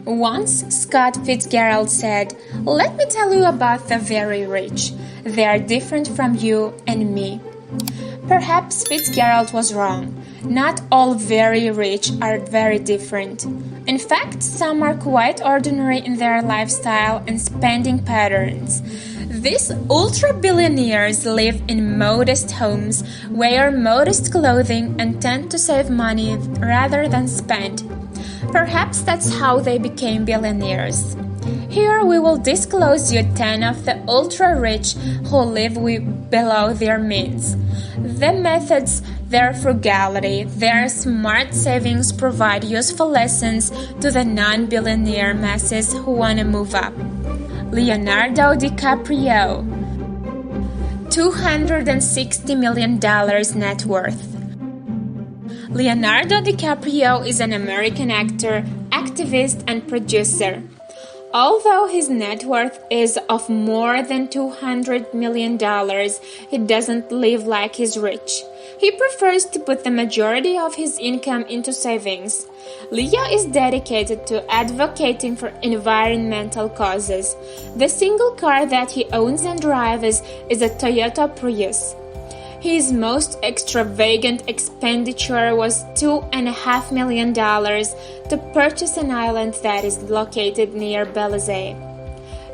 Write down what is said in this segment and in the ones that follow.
Once Scott Fitzgerald said, "Let me tell you about the very rich. They are different from you and me." Perhaps Fitzgerald was wrong. Not all very rich are very different. In fact, some are quite ordinary in their lifestyle and spending patterns. These ultra-billionaires live in modest homes, wear modest clothing, and tend to save money rather than spend. Perhaps that's how they became billionaires. Here we will disclose you 10 of the ultra-rich who live below their means. The methods, their frugality, their smart savings provide useful lessons to the non-billionaire masses who want to move up. Leonardo DiCaprio, $260 million net worth. Leonardo DiCaprio is an American actor, activist, and producer. Although his net worth is of more than $200 million, he doesn't live like he's rich. He prefers to put the majority of his income into savings. Leo is dedicated to advocating for environmental causes. The single car that he owns and drives is a Toyota Prius. His most extravagant expenditure was $2.5 million to purchase an island that is located near Belize.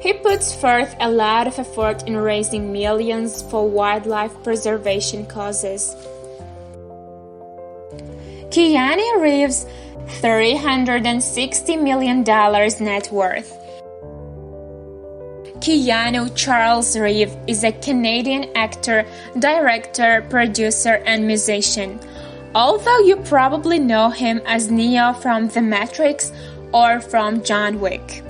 He puts forth a lot of effort in raising millions for wildlife preservation causes. Keanu Reeves, $360 million net worth. Keanu Charles Reeves is a Canadian actor, director, producer, and musician. Although you probably know him as Neo from The Matrix or from John Wick.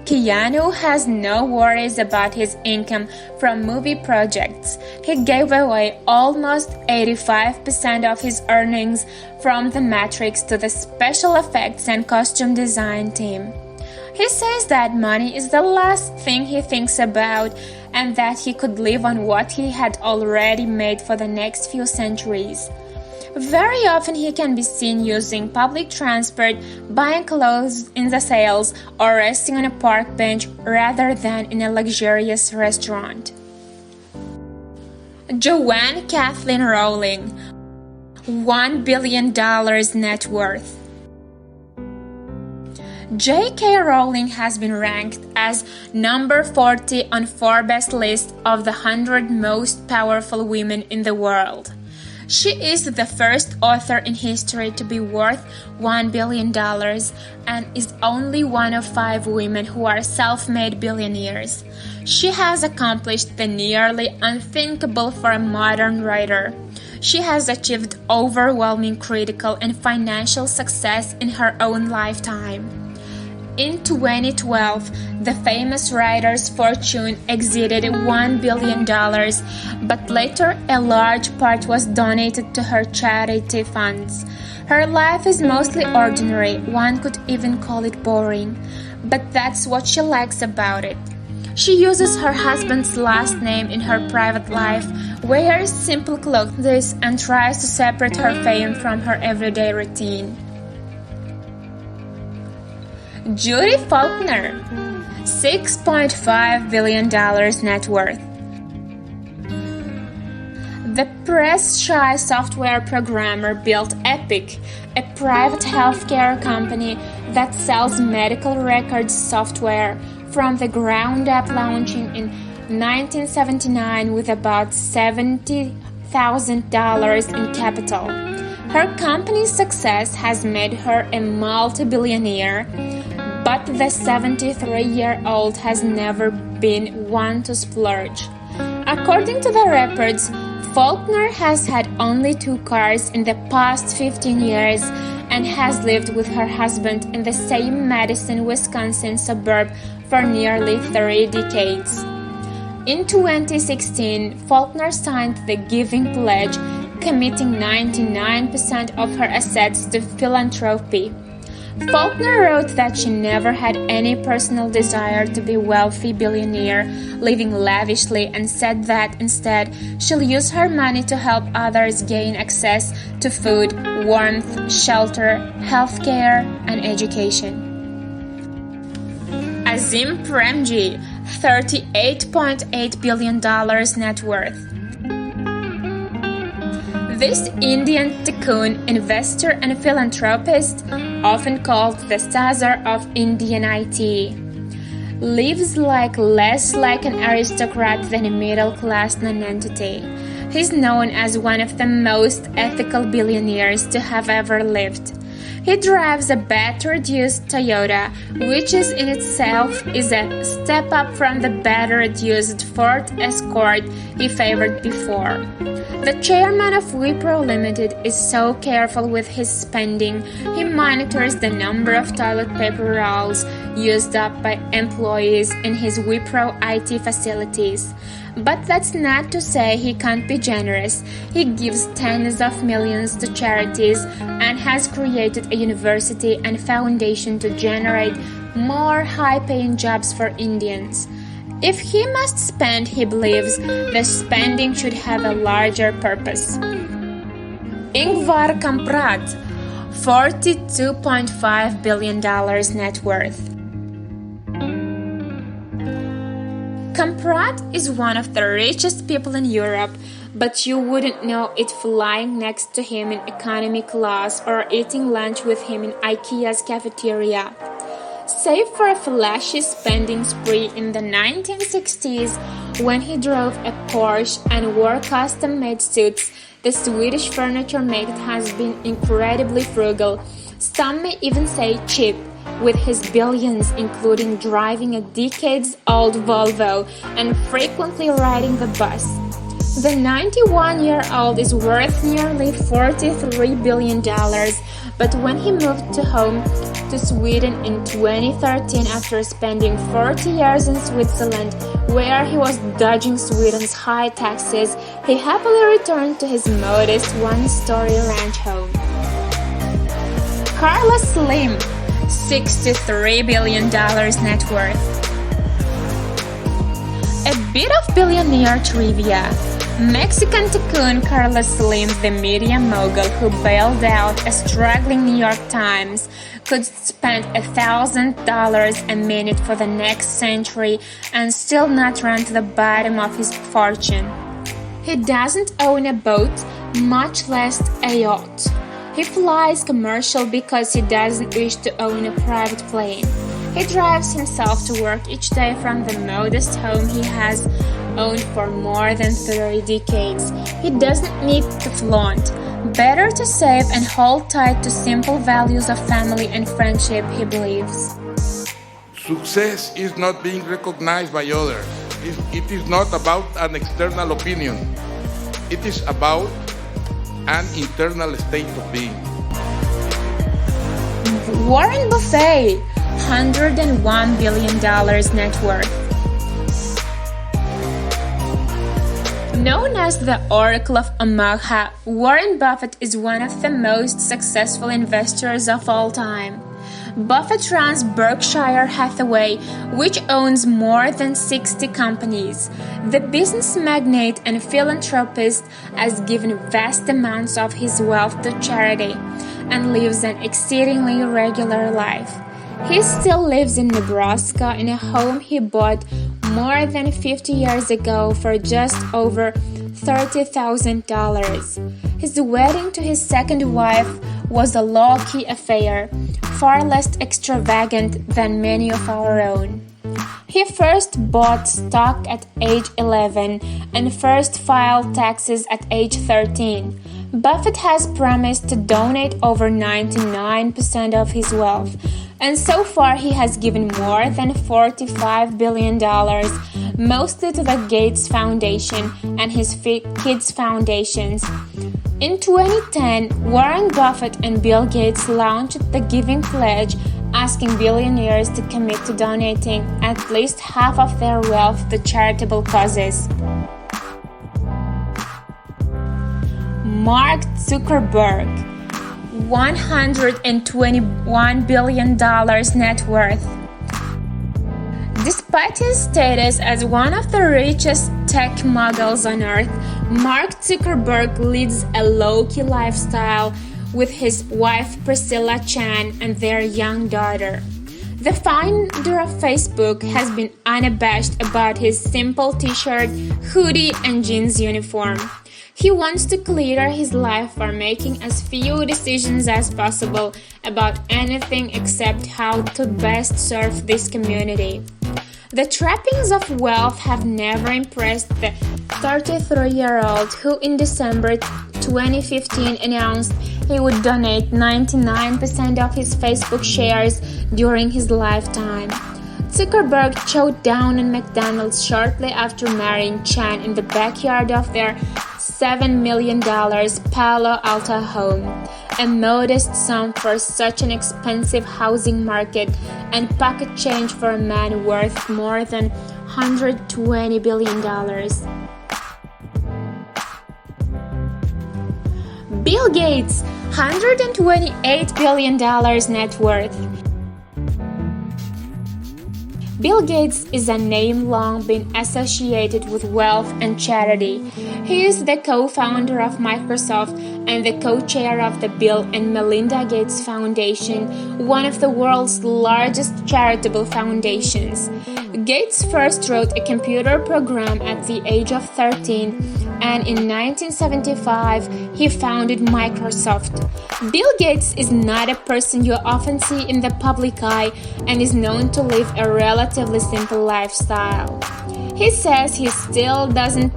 Keanu has no worries about his income from movie projects. He gave away almost 85% of his earnings from The Matrix to the special effects and costume design team. He says that money is the last thing he thinks about and that he could live on what he had already made for the next few centuries. Very often he can be seen using public transport, buying clothes in the sales, or resting on a park bench rather than in a luxurious restaurant. Joanne Kathleen Rowling, $1 billion net worth. J.K. Rowling has been ranked as number 40 on Forbes' list of the 100 most powerful women in the world. She is the first author in history to be worth $1 billion and is only one of 5 women who are self-made billionaires. She has accomplished the nearly unthinkable for a modern writer. She has achieved overwhelming critical and financial success in her own lifetime. In 2012, the famous writer's fortune exceeded $1 billion, but later a large part was donated to her charity funds. Her life is mostly ordinary, one could even call it boring, but that's what she likes about it. She uses her husband's last name in her private life, wears simple clothes, and tries to separate her fame from her everyday routine. Judy Falkner, $6.5 billion net worth. The press-shy software programmer built Epic, a private healthcare company that sells medical records software, from the ground up, launching in 1979 with about $70,000 in capital. Her company's success has made her a multi-billionaire, but the 73-year-old has never been one to splurge. According to the records, Faulkner has had only 2 cars in the past 15 years and has lived with her husband in the same Madison, Wisconsin suburb for nearly 3 decades. In 2016, Faulkner signed the Giving Pledge, committing 99% of her assets to philanthropy. Faulkner wrote that she never had any personal desire to be a wealthy billionaire, living lavishly, and said that instead she'll use her money to help others gain access to food, warmth, shelter, healthcare, and education. Azim Premji, $38.8 billion net worth. This Indian tycoon, investor and philanthropist, often called the Caesar of Indian IT, lives less like an aristocrat than a middle-class nonentity. He's known as one of the most ethical billionaires to have ever lived. He drives a better-reduced Toyota, which in itself is a step up from the better-reduced Ford Escort he favored before. The chairman of Wipro Limited is so careful with his spending, he monitors the number of toilet paper rolls used up by employees in his Wipro IT facilities. But that's not to say he can't be generous. He gives tens of millions to charities and has created a university and foundation to generate more high-paying jobs for Indians. If he must spend, he believes the spending should have a larger purpose. Ingvar Kamprad, $42.5 billion net worth. Kamprad is one of the richest people in Europe, but you wouldn't know it flying next to him in economy class or eating lunch with him in IKEA's cafeteria. Save for a flashy spending spree in the 1960s when he drove a Porsche and wore custom-made suits, the Swedish furniture maker has been incredibly frugal, some may even say cheap, with his billions, including driving a decades-old Volvo and frequently riding the bus. The 91-year-old is worth nearly $43 billion, but when he moved home to Sweden in 2013 after spending 40 years in Switzerland, where he was dodging Sweden's high taxes, he happily returned to his modest one-story ranch home. Carlos Slim, $63 billion net worth. A bit of billionaire trivia. Mexican tycoon Carlos Slim, the media mogul who bailed out a struggling New York Times, could spend $1,000 a minute for the next century and still not run to the bottom of his fortune. He doesn't own a boat, much less a yacht. He flies commercial because he doesn't wish to own a private plane. He drives himself to work each day from the modest home he has owned for more than 30 decades. He doesn't need to flaunt. Better to save and hold tight to simple values of family and friendship, he believes. Success is not being recognized by others. It is not about an external opinion. It is about an internal state of being. Warren Buffett, $101 billion net worth. Known as the Oracle of Omaha, Warren Buffett is one of the most successful investors of all time. Buffett runs Berkshire Hathaway, which owns more than 60 companies. The business magnate and philanthropist has given vast amounts of his wealth to charity and lives an exceedingly regular life. He still lives in Nebraska in a home he bought more than 50 years ago for just over $30,000. His wedding to his second wife was a low-key affair, far less extravagant than many of our own. He first bought stock at age 11 and first filed taxes at age 13. Buffett has promised to donate over 99% of his wealth, and so far he has given more than $45 billion, mostly to the Gates Foundation and his kids' foundations. In 2010, Warren Buffett and Bill Gates launched the Giving Pledge, asking billionaires to commit to donating at least half of their wealth to charitable causes. Mark Zuckerberg, $121 billion net worth. Despite his status as one of the richest tech moguls on earth, Mark Zuckerberg leads a low-key lifestyle with his wife Priscilla Chan and their young daughter. The founder of Facebook has been unabashed about his simple t-shirt, hoodie, and jeans uniform. He wants to clear his life for making as few decisions as possible about anything except how to best serve this community. The trappings of wealth have never impressed the 33-year-old who in December 2015 announced he would donate 99% of his Facebook shares during his lifetime. Zuckerberg chowed down on McDonald's shortly after marrying Chan in the backyard of their $7 million Palo Alto home, a modest sum for such an expensive housing market and pocket change for a man worth more than $120 billion. Bill Gates, $128 billion net worth. Bill Gates is a name long been associated with wealth and charity. He is the co-founder of Microsoft and the co-chair of the Bill and Melinda Gates Foundation, one of the world's largest charitable foundations. Gates first wrote a computer program at the age of 13, and in 1975 he founded Microsoft. Bill Gates is not a person you often see in the public eye and is known to live a relatively simple lifestyle. He says he still doesn't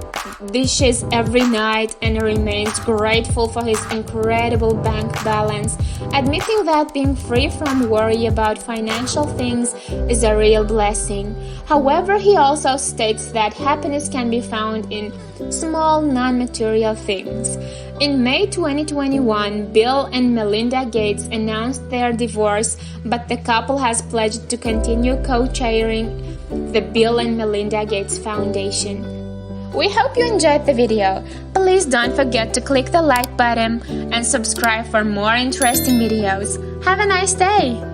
dishes every night and remains grateful for his incredible bank balance, admitting that being free from worry about financial things is a real blessing. However, he also states that happiness can be found in small, non-material things. In May 2021, Bill and Melinda Gates announced their divorce, but the couple has pledged to continue co-chairing the Bill and Melinda Gates Foundation. We hope you enjoyed the video. Please don't forget to click the like button and subscribe for more interesting videos. Have a nice day!